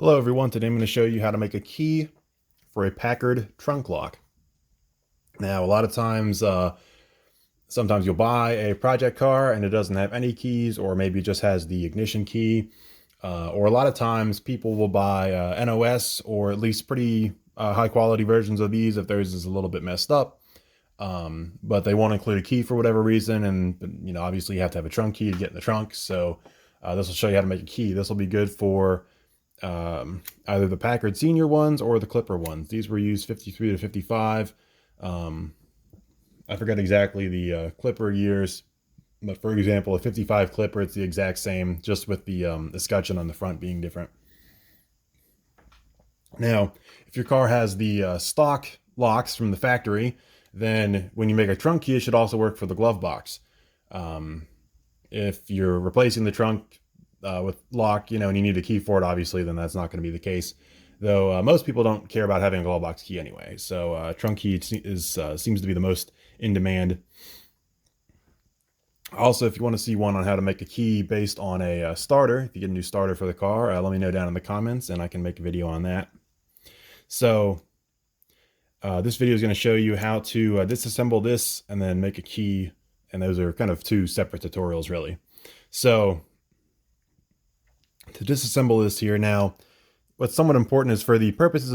Hello everyone, today I'm going to show you how to make a key for a Packard trunk lock. Now a lot of times, sometimes you'll buy a project car and it doesn't have any keys, or maybe it just has the ignition key. Or a lot of times people will buy NOS or at least pretty high quality versions of these if theirs is a little bit messed up. But they won't include a key for whatever reason, and obviously you have to have a trunk key to get in the trunk. So this will show you how to make a key. This will be good for either the Packard senior ones or the Clipper ones. These were used 53 to 55. I forget exactly the Clipper years, but for example, a 55 Clipper, it's the exact same, just with the escutcheon on the front being different. Now, if your car has the stock locks from the factory, then when you make a trunk key, it should also work for the glove box. If you're replacing the trunk with lock, and you need a key for it, obviously, then that's not going to be the case. Though most people don't care about having a glove box key anyway. So trunk key seems to be the most in demand. Also, if you want to see one on how to make a key based on a starter, if you get a new starter for the car, let me know down in the comments and I can make a video on that. So this video is going to show you how to disassemble this and then make a key. And those are kind of two separate tutorials, really. So to disassemble this here now, what's somewhat important is for the purposes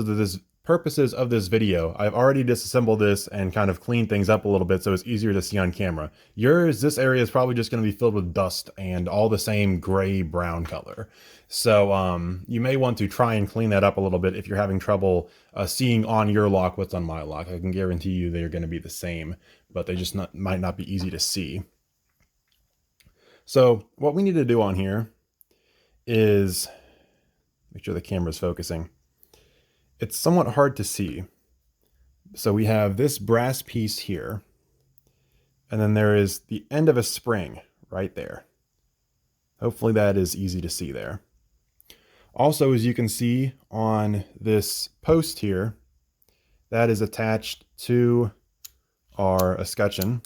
of this video, I've already disassembled this and kind of cleaned things up a little bit so it's easier to see on camera. This area is probably just going to be filled with dust and all the same gray brown color. So you may want to try and clean that up a little bit if you're having trouble seeing on your lock what's on my lock. I can guarantee you they're going to be the same, but they just might not be easy to see. So what we need to do on here is make sure the camera's focusing. It's somewhat hard to see. So we have this brass piece here, and then there is the end of a spring right there. Hopefully that is easy to see there. Also, as you can see on this post here, that is attached to our escutcheon.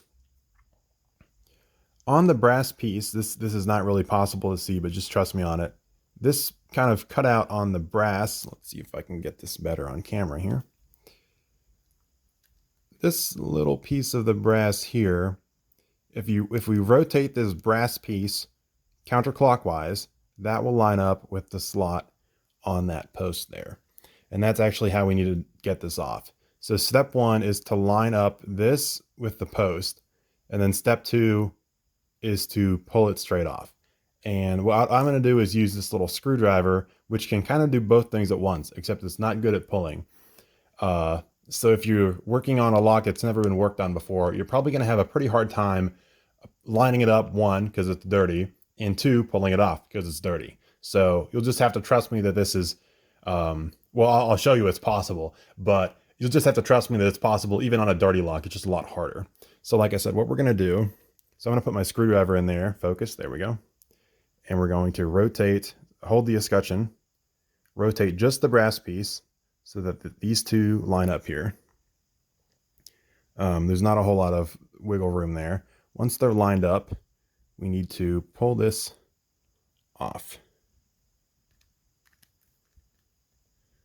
On the brass piece, this is not really possible to see, but just trust me on it. This kind of cut out on the brass. Let's see if I can get this better on camera here. This little piece of the brass here, if we rotate this brass piece counterclockwise, that will line up with the slot on that post there. And that's actually how we need to get this off. So step one is to line up this with the post, and then step two is to pull it straight off. And what I'm going to do is use this little screwdriver, which can kind of do both things at once, except it's not good at pulling. So if you're working on a lock that's never been worked on before, you're probably going to have a pretty hard time lining it up, one, because it's dirty, and two, pulling it off because it's dirty. So you'll just have to trust me that this is, well, I'll show you it's possible, but you'll just have to trust me that it's possible even on a dirty lock. It's just a lot harder. So like I said, what we're going to do, so I'm going to put my screwdriver in there, focus, there we go. And we're going to rotate, hold the escutcheon, rotate just the brass piece so that these two line up here. There's not a whole lot of wiggle room there. Once they're lined up, we need to pull this off.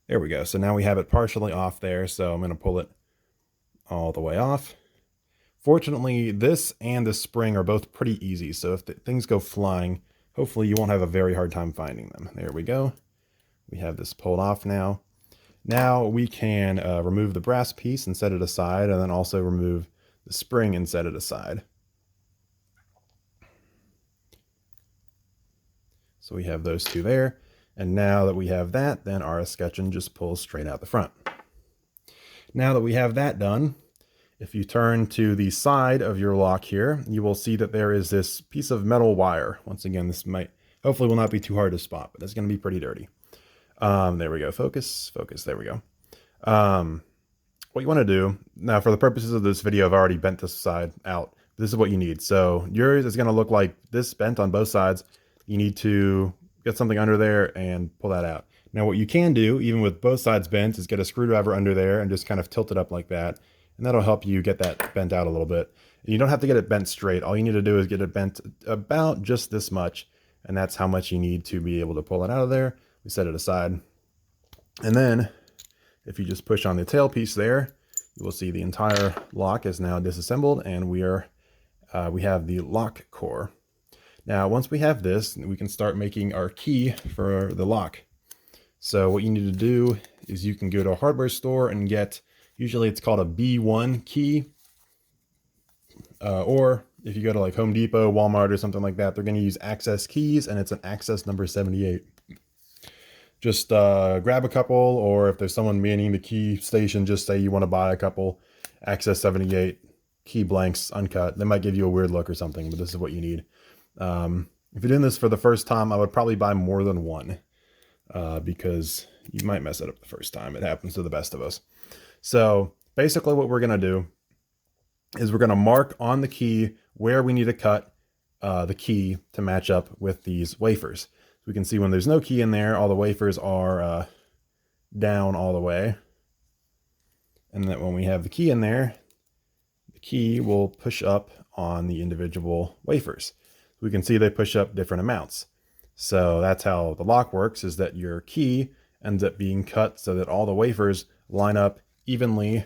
There we go. So now we have it partially off there. So I'm going to pull it all the way off. Fortunately, this and the spring are both pretty easy. So if things go flying, hopefully you won't have a very hard time finding them. There we go. We have this pulled off now. Now we can remove the brass piece and set it aside, and then also remove the spring and set it aside. So we have those two there. And now that we have that, then our escutcheon just pulls straight out the front. Now that we have that done, if you turn to the side of your lock here, you will see that there is this piece of metal wire. Once again, this hopefully will not be too hard to spot, but it's going to be pretty dirty. There we go. Focus, there we go. What you want to do, now for the purposes of this video, I've already bent this side out. This is what you need. So yours is going to look like this, bent on both sides. You need to get something under there and pull that out. Now what you can do, even with both sides bent, is get a screwdriver under there and just kind of tilt it up like that. And that'll help you get that bent out a little bit. And you don't have to get it bent straight. All you need to do is get it bent about just this much. And that's how much you need to be able to pull it out of there. We set it aside. And then if you just push on the tailpiece there, you will see the entire lock is now disassembled, and we have the lock core. Now, once we have this, we can start making our key for the lock. So what you need to do is you can go to a hardware store and get, usually it's called a B1 key. Or if you go to like Home Depot, Walmart, or something like that, they're going to use access keys, and it's an access number 78. Just grab a couple, or if there's someone manning the key station, just say you want to buy a couple access 78 key blanks uncut. They might give you a weird look or something, but this is what you need. If you're doing this for the first time, I would probably buy more than one, because you might mess it up the first time. It happens to the best of us. So basically what we're going to do is we're going to mark on the key where we need to cut the key to match up with these wafers. We can see when there's no key in there, all the wafers are down all the way. And that when we have the key in there, the key will push up on the individual wafers. We can see they push up different amounts. So that's how the lock works, is that your key ends up being cut so that all the wafers line up evenly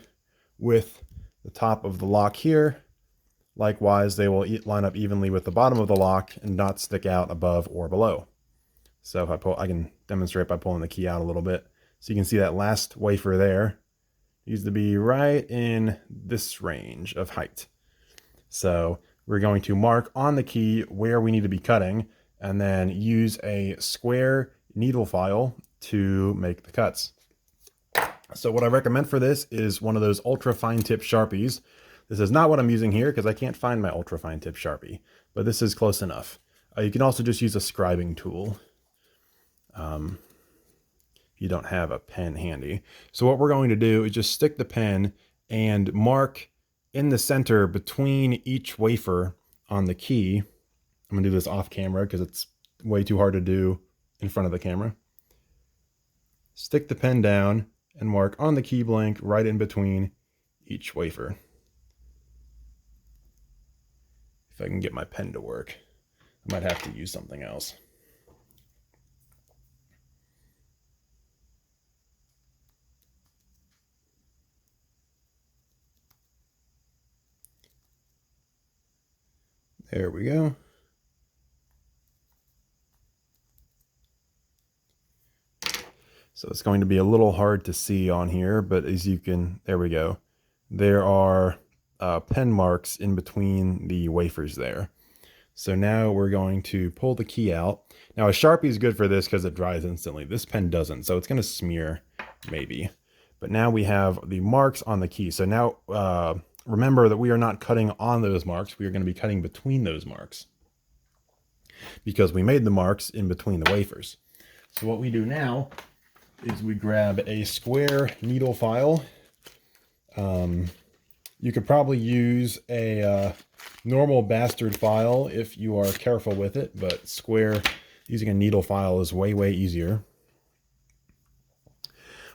with the top of the lock here. Likewise, they will line up evenly with the bottom of the lock and not stick out above or below. So if I can demonstrate by pulling the key out a little bit. So you can see that last wafer there needs to be right in this range of height. So we're going to mark on the key where we need to be cutting, and then use a square needle file to make the cuts. So what I recommend for this is one of those ultra fine tip Sharpies. This is not what I'm using here because I can't find my ultra fine tip Sharpie, but this is close enough. You can also just use a scribing tool if you don't have a pen handy. So what we're going to do is just stick the pen and mark in the center between each wafer on the key. I'm gonna do this off camera because it's way too hard to do in front of the camera. Stick the pen down and mark on the key blank right in between each wafer. If I can get my pen to work, I might have to use something else. There we go. So it's going to be a little hard to see on here, but as you can, there we go. There are pen marks in between the wafers there. So now we're going to pull the key out. Now a Sharpie is good for this because it dries instantly. This pen doesn't, so it's going to smear maybe. But now we have the marks on the key. So now remember that we are not cutting on those marks. We are going to be cutting between those marks because we made the marks in between the wafers. So what we do now is we grab a square needle file. You could probably use a normal bastard file if you are careful with it, but square, using a needle file is way, way easier.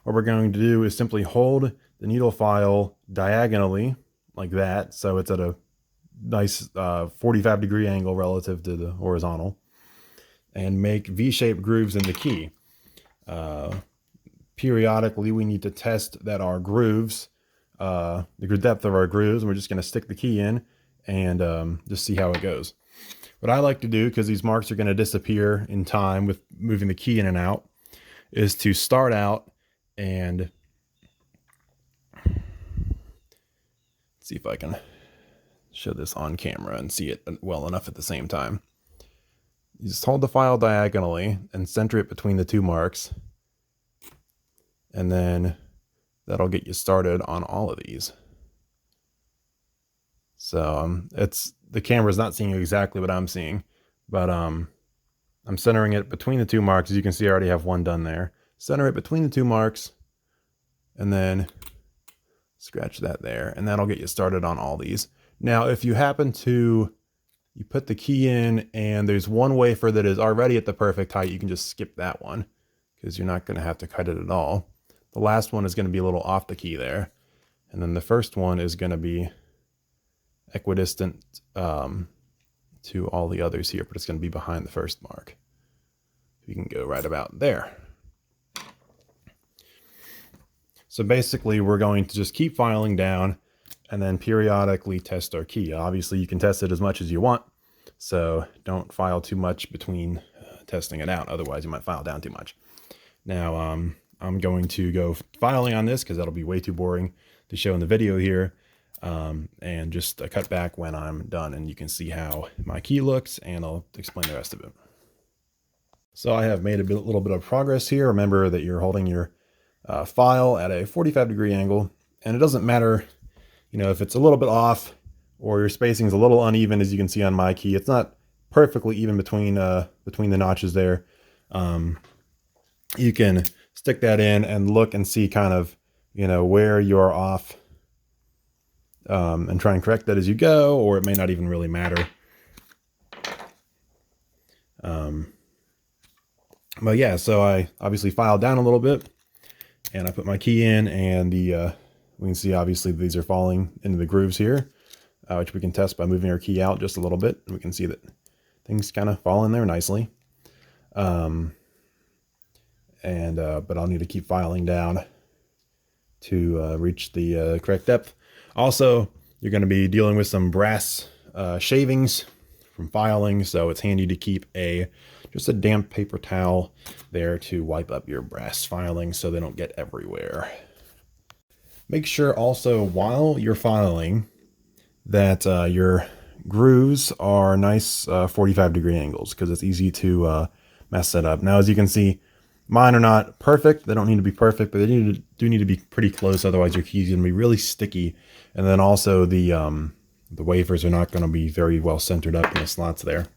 What we're going to do is simply hold the needle file diagonally like that, so it's at a nice 45-degree angle relative to the horizontal, and make V-shaped grooves in the key. Periodically, we need to test that our grooves, the depth of our grooves, and we're just going to stick the key in and just see how it goes. What I like to do, because these marks are going to disappear in time with moving the key in and out, is to start out and see if I can show this on camera and see it well enough at the same time. You just hold the file diagonally and center it between the two marks, and then that'll get you started on all of these. So the camera's not seeing exactly what I'm seeing, but I'm centering it between the two marks. As you can see, I already have one done there. Center it between the two marks, and then scratch that there, and that'll get you started on all these. Now, if you happen to, you put the key in and there's one wafer that is already at the perfect height, you can just skip that one because you're not going to have to cut it at all. The last one is going to be a little off the key there, and then the first one is going to be equidistant to all the others here, but it's going to be behind the first mark. You can go right about there. So basically we're going to just keep filing down and then periodically test our key. Obviously you can test it as much as you want, so don't file too much between testing it out. Otherwise you might file down too much. Now I'm going to go filing on this because that'll be way too boring to show in the video here, and just cut back when I'm done, and you can see how my key looks, and I'll explain the rest of it. So I have made a little bit of progress here. Remember that you're holding your file at a 45-degree angle, and it doesn't matter, you know, if it's a little bit off or your spacing is a little uneven. As you can see on my key, it's not perfectly even between the notches there. You can stick that in and look and see kind of, you know, where you're off, and try and correct that as you go, or it may not even really matter. But yeah, so I obviously filed down a little bit, and I put my key in, and we can see obviously these are falling into the grooves here, which we can test by moving our key out just a little bit, and we can see that things kind of fall in there nicely. But I'll need to keep filing down to reach the correct depth. Also, you're going to be dealing with some brass shavings from filing, so it's handy to keep just a damp paper towel there to wipe up your brass filings so they don't get everywhere. Make sure also while you're filing that your grooves are nice 45-degree angles, because it's easy to mess that up. Now, as you can see, mine are not perfect. They don't need to be perfect, but they do need to be pretty close. Otherwise, your key's going to be really sticky. And then also the wafers are not going to be very well centered up in the slots there.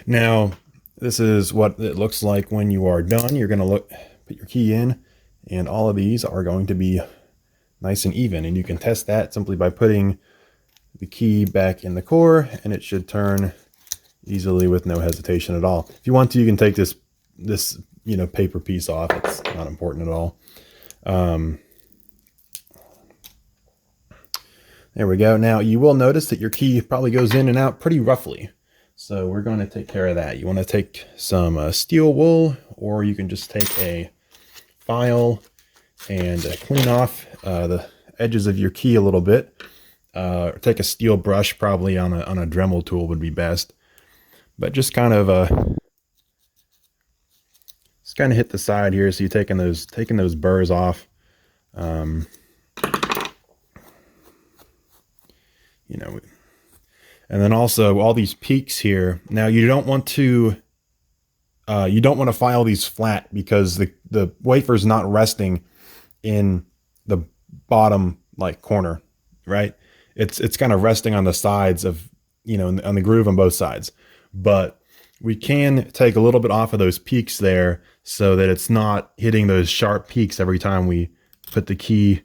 Now, this is what it looks like when you are done. You're going to put your key in, and all of these are going to be nice and even. And you can test that simply by putting the key back in the core, and it should turn easily with no hesitation at all. If you want to, you can take this paper piece off. It's not important at all. There we go. Now you will notice that your key probably goes in and out pretty roughly, so we're going to take care of that. You want to take some steel wool, or you can just take a file and clean off the edges of your key a little bit. Take a steel brush, probably on a Dremel tool would be best, but just kind of hit the side here, so you're taking those burrs off. You know, and then also all these peaks here. Now you don't want to file these flat, because the wafer's not resting in the bottom corner, right? It's kind of resting on the sides of, on the groove on both sides. But we can take a little bit off of those peaks there, so that it's not hitting those sharp peaks every time we put the key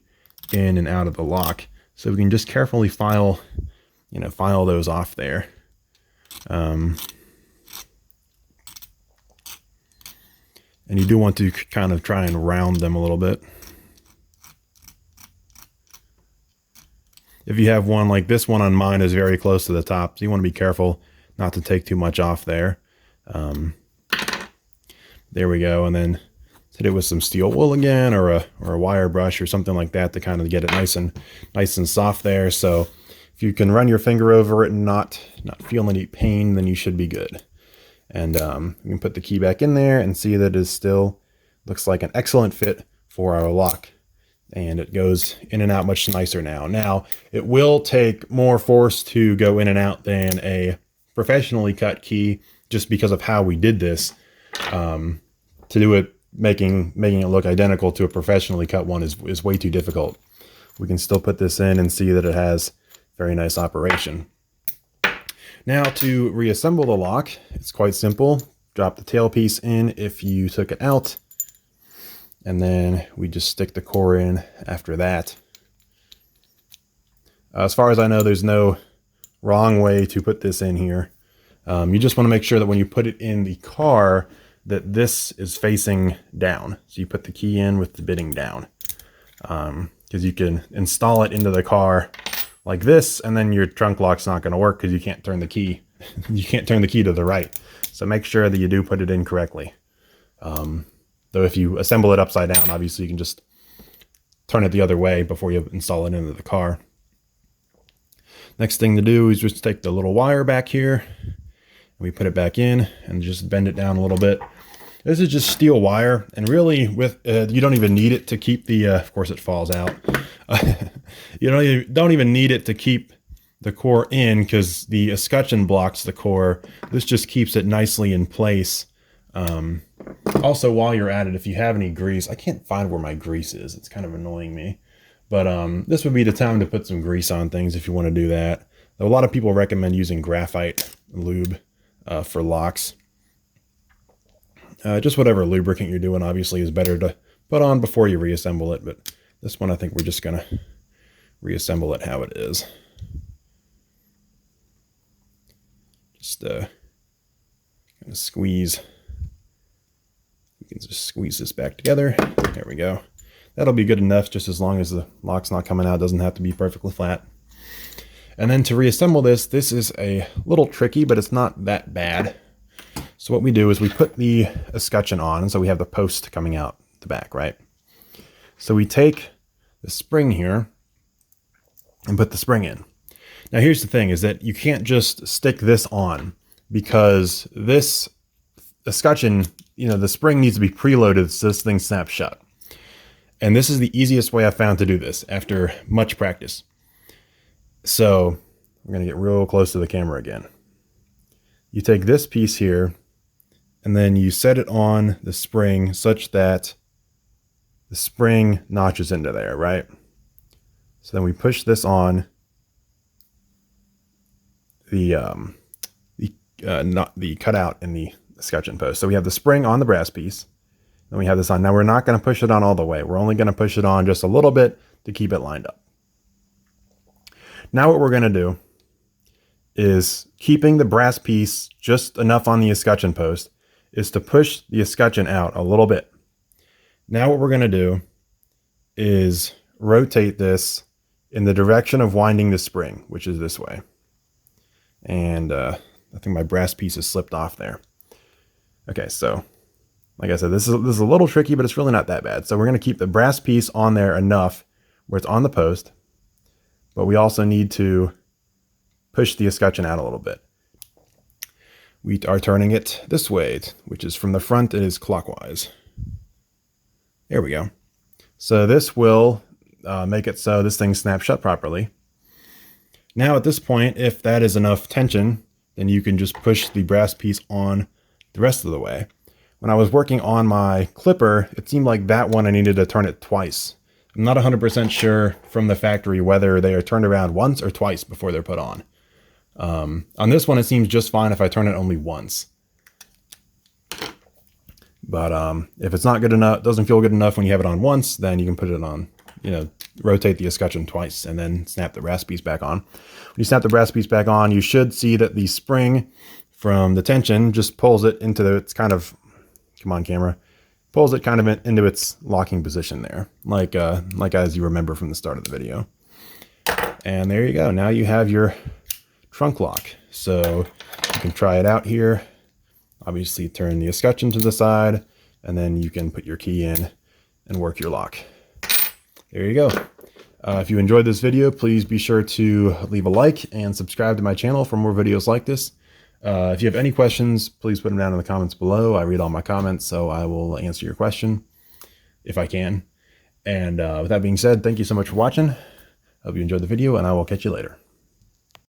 in and out of the lock. So we can just carefully file those off there. And you do want to kind of try and round them a little bit. If you have one like this one on mine is very close to the top, so you want to be careful not to take too much off there. There we go. And then hit it with some steel wool again, or a wire brush or something like that, to kind of get it nice and soft there. So if you can run your finger over it and not feel any pain, then you should be good. And you can put the key back in there and see that it still looks like an excellent fit for our lock. And it goes in and out much nicer now. Now, it will take more force to go in and out than a professionally cut key, just because of how we did this. To do it, making it look identical to a professionally cut one is way too difficult. We can still put this in and see that it has very nice operation. Now, to reassemble the lock, it's quite simple. Drop the tail piece in if you took it out, and then we just stick the core in after that. As far as I know, there's no wrong way to put this in here. You just want to make sure that when you put it in the car, that this is facing down. So you put the key in with the bitting down, because you can install it into the car like this, and then your trunk lock's not going to work because you can't turn the key. You can't turn the key to the right. So make sure that you do put it in correctly. Though if you assemble it upside down, obviously you can just turn it the other way before you install it into the car. Next thing to do is just take the little wire back here, and we put it back in and just bend it down a little bit. This is just steel wire, and really with you don't even need it to keep the of course it falls out. You don't even need it to keep the core in, because the escutcheon blocks the core. This just keeps it nicely in place. Also, while you're at it, if you have any grease, I can't find where my grease is. It's kind of annoying me. But this would be the time to put some grease on things if you want to do that. Though a lot of people recommend using graphite lube for locks. Just whatever lubricant you're doing, obviously, is better to put on before you reassemble it. But this one, I think we're just going to reassemble it how it is. Just kind of squeeze. We can just squeeze this back together. There we go. That'll be good enough, just as long as the lock's not coming out. It doesn't have to be perfectly flat. And then to reassemble this is a little tricky, but it's not that bad. So what we do is we put the escutcheon on, so we have the post coming out the back, right? So we take the spring here and put the spring in. Now here's the thing, is that you can't just stick this on, because this escutcheon, the spring needs to be preloaded so this thing snaps shut. And this is the easiest way I found to do this after much practice. So we're going to get real close to the camera again. You take this piece here, and then you set it on the spring such that the spring notches into there, right? So then we push this on the cutout in the escutcheon post. So we have the spring on the brass piece. Then we have this on. Now we're not going to push it on all the way. We're only going to push it on just a little bit to keep it lined up. Now what we're going to do is, keeping the brass piece just enough on the escutcheon post, is to push the escutcheon out a little bit. Now what we're going to do is rotate this in the direction of winding the spring, which is this way. And I think my brass piece has slipped off there. Okay, so like I said, this is a little tricky, but it's really not that bad. So we're going to keep the brass piece on there enough where it's on the post, but we also need to push the escutcheon out a little bit. We are turning it this way, which is from the front, it is clockwise. There we go. So this will make it so this thing snaps shut properly. Now at this point, if that is enough tension, then you can just push the brass piece on the rest of the way. When I was working on my clipper, it seemed like that one I needed to turn it twice. I'm not 100% sure from the factory whether they are turned around once or twice before they're put on. On this one, it seems just fine if I turn it only once. But if it's not good enough, doesn't feel good enough when you have it on once, then you can put it on, rotate the escutcheon twice and then snap the brass piece back on. When you snap the brass piece back on, you should see that the spring from the tension just pulls it into its kind of, come on camera, pulls it kind of into its locking position there, like as you remember from the start of the video. And there you go. Now you have your trunk lock. So you can try it out here. Obviously turn the escutcheon to the side, and then you can put your key in and work your lock. There you go. If you enjoyed this video, please be sure to leave a like and subscribe to my channel for more videos like this. If you have any questions, please put them down in the comments below. I read all my comments, so I will answer your question if I can. And with that being said, thank you so much for watching. Hope you enjoyed the video, and I will catch you later.